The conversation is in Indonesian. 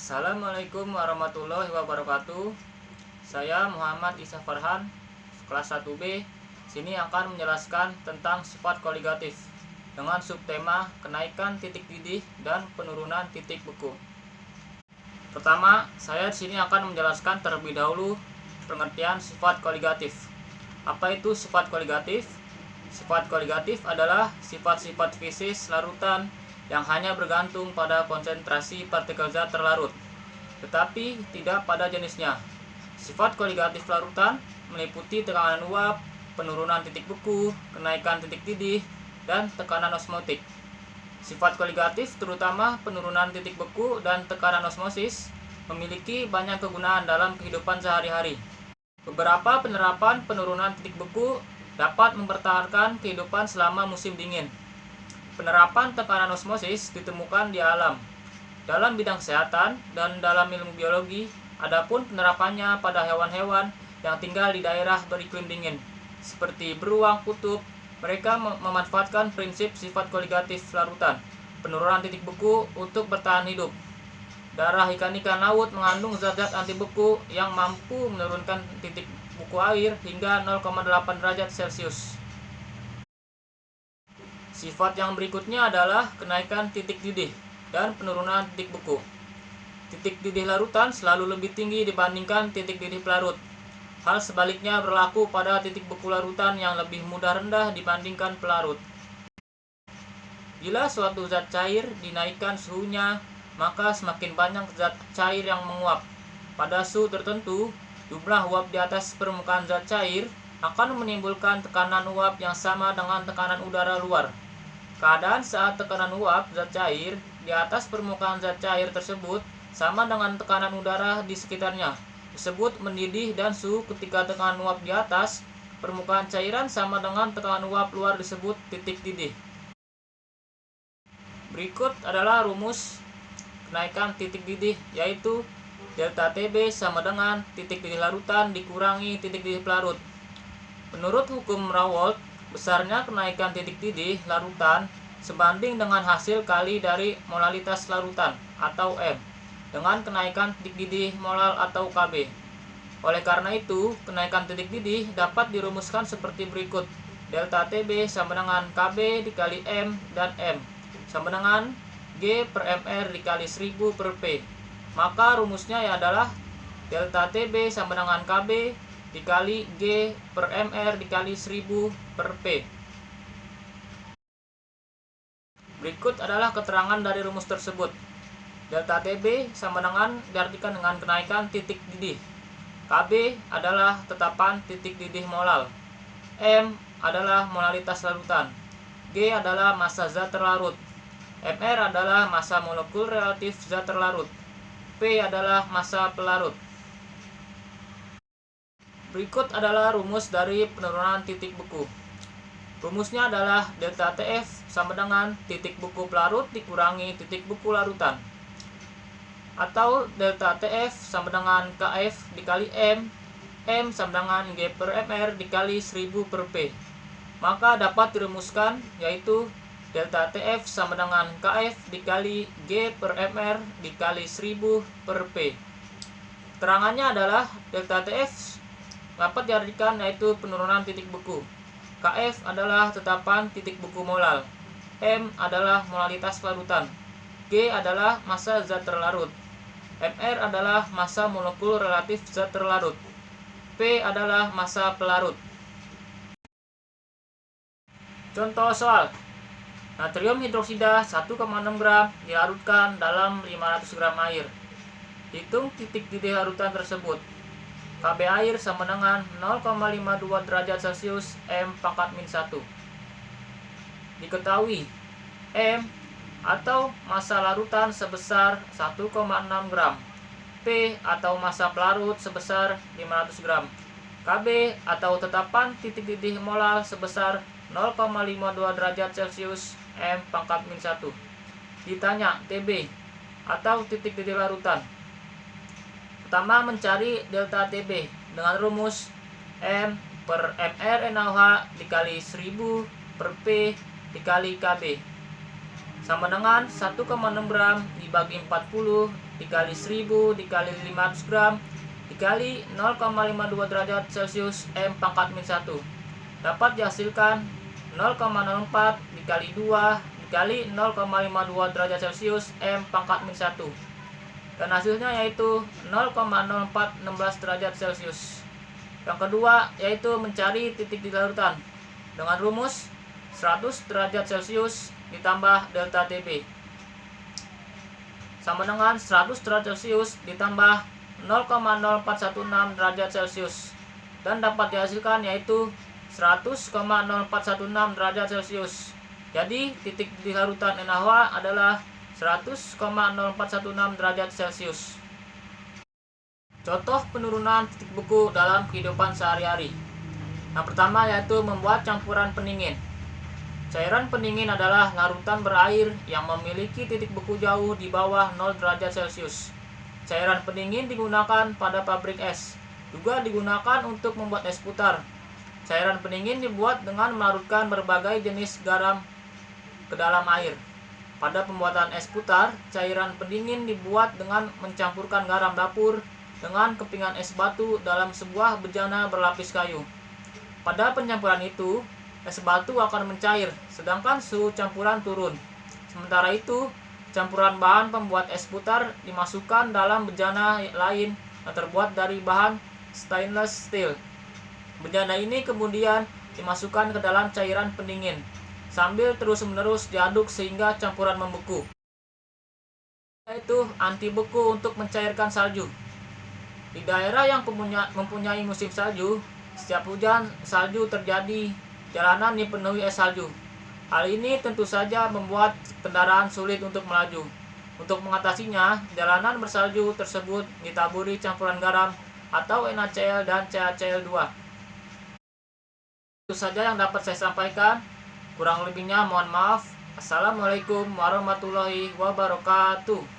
Assalamualaikum warahmatullahi wabarakatuh. Saya Muhammad Isa Farhan, kelas 1B. Sini akan menjelaskan tentang sifat koligatif dengan subtema kenaikan titik didih dan penurunan titik beku. Pertama, saya di sini akan menjelaskan terlebih dahulu pengertian sifat koligatif. Apa itu sifat koligatif? Sifat koligatif adalah sifat-sifat fisis larutan yang hanya bergantung pada konsentrasi partikel zat terlarut, tetapi tidak pada jenisnya. Sifat koligatif larutan meliputi tekanan uap, penurunan titik beku, kenaikan titik didih, dan tekanan osmotik. Sifat koligatif, terutama penurunan titik beku dan tekanan osmosis, memiliki banyak kegunaan dalam kehidupan sehari-hari. Beberapa penerapan penurunan titik beku dapat mempertahankan kehidupan selama musim dingin. Penerapan tekanan osmosis ditemukan di alam, dalam bidang kesehatan, dan dalam ilmu biologi. Adapun penerapannya pada hewan-hewan yang tinggal di daerah beriklim dingin, seperti beruang kutub, mereka memanfaatkan prinsip sifat koligatif larutan, penurunan titik beku untuk bertahan hidup. Darah ikan-ikan laut mengandung zat-zat anti beku yang mampu menurunkan titik beku air hingga 0,8 derajat Celcius. Sifat yang berikutnya adalah kenaikan titik didih dan penurunan titik beku. Titik didih larutan selalu lebih tinggi dibandingkan titik didih pelarut. Hal sebaliknya berlaku pada titik beku larutan yang lebih mudah rendah dibandingkan pelarut. Bila suatu zat cair dinaikkan suhunya, maka semakin banyak zat cair yang menguap. Pada suhu tertentu, jumlah uap di atas permukaan zat cair akan menimbulkan tekanan uap yang sama dengan tekanan udara luar. Keadaan saat tekanan uap zat cair di atas permukaan zat cair tersebut sama dengan tekanan udara di sekitarnya, disebut mendidih, dan suhu ketika tekanan uap di atas permukaan cairan sama dengan tekanan uap luar disebut titik didih. Berikut adalah rumus kenaikan titik didih, yaitu delta TB sama dengan titik didih larutan dikurangi titik didih pelarut. Menurut hukum Raoult, besarnya kenaikan titik didih larutan sebanding dengan hasil kali dari molalitas larutan atau M dengan kenaikan titik didih molal atau Kb. Oleh karena itu, kenaikan titik didih dapat dirumuskan seperti berikut. Delta TB sama dengan Kb dikali M dan M sama dengan G per Mr dikali 1000 per P. Maka rumusnya adalah delta TB sama dengan Kb dikali G per Mr dikali 1000 per P. Berikut adalah keterangan dari rumus tersebut. Delta TB sama dengan diartikan dengan kenaikan titik didih. Kb adalah tetapan titik didih molal. M adalah molalitas larutan. G adalah massa zat terlarut. Mr adalah massa molekul relatif zat terlarut. P adalah massa pelarut. Berikut adalah rumus dari penurunan titik beku. Rumusnya adalah delta TF sama dengan titik beku pelarut dikurangi titik beku larutan. Atau delta TF sama dengan KF dikali M, M sama dengan G per Mr dikali 1000 per P. Maka dapat dirumuskan yaitu delta TF sama dengan KF dikali G per Mr dikali 1000 per P. Keterangannya adalah delta TF dapat diartikan yaitu penurunan titik beku. Kf adalah tetapan titik beku molal. M adalah molalitas larutan. G adalah massa zat terlarut. Mr adalah massa molekul relatif zat terlarut. P adalah massa pelarut. Contoh soal. Natrium hidroksida 1,6 gram dilarutkan dalam 500 gram air. Hitung titik didih larutan tersebut. Kb air sama dengan 0,52 derajat Celcius M pangkat min 1. Diketahui M atau massa larutan sebesar 1,6 gram, P atau massa pelarut sebesar 500 gram, Kb atau tetapan titik didih molal sebesar 0,52 derajat Celcius M pangkat min 1. Ditanya TB atau titik didih larutan. Pertama, mencari delta TB dengan rumus M per Mr NaOH dikali 1000 per P dikali Kb. sama dengan 1,6 gram dibagi 40 dikali 1000 dikali 500 gram dikali 0,52 derajat Celcius M pangkat min 1 dapat dihasilkan 0,04 dikali 2 dikali 0,52 derajat Celcius M pangkat min 1 dan hasilnya yaitu 0,0416 derajat Celcius. Yang kedua yaitu mencari titik di larutan dengan rumus 100 derajat Celcius ditambah delta TB sama dengan 100 derajat Celcius ditambah 0,0416 derajat Celcius dan dapat dihasilkan yaitu 100,0416 derajat Celcius. Jadi titik di larutan NaOH adalah 100,0416 derajat Celcius. Contoh penurunan titik beku dalam kehidupan sehari-hari. Yang pertama yaitu membuat campuran pendingin. Cairan pendingin adalah larutan berair yang memiliki titik beku jauh di bawah 0 derajat Celcius. Cairan pendingin digunakan pada pabrik es, juga digunakan untuk membuat es putar. Cairan pendingin dibuat dengan melarutkan berbagai jenis garam ke dalam air. Pada pembuatan es putar, cairan pendingin dibuat dengan mencampurkan garam dapur dengan kepingan es batu dalam sebuah bejana berlapis kayu. Pada pencampuran itu, es batu akan mencair, sedangkan suhu campuran turun. Sementara itu, campuran bahan pembuat es putar dimasukkan dalam bejana lain yang terbuat dari bahan stainless steel. Bejana ini kemudian dimasukkan ke dalam cairan pendingin, sambil terus-menerus diaduk sehingga campuran membeku. Yaitu anti beku untuk mencairkan salju. Di daerah yang mempunyai musim salju, setiap hujan salju terjadi, jalanan dipenuhi es salju. Hal ini tentu saja membuat kendaraan sulit untuk melaju. Untuk mengatasinya, jalanan bersalju tersebut ditaburi campuran garam atau NaCl dan CaCl2. Itu saja yang dapat saya sampaikan. Kurang lebihnya mohon maaf. Assalamualaikum warahmatullahi wabarakatuh.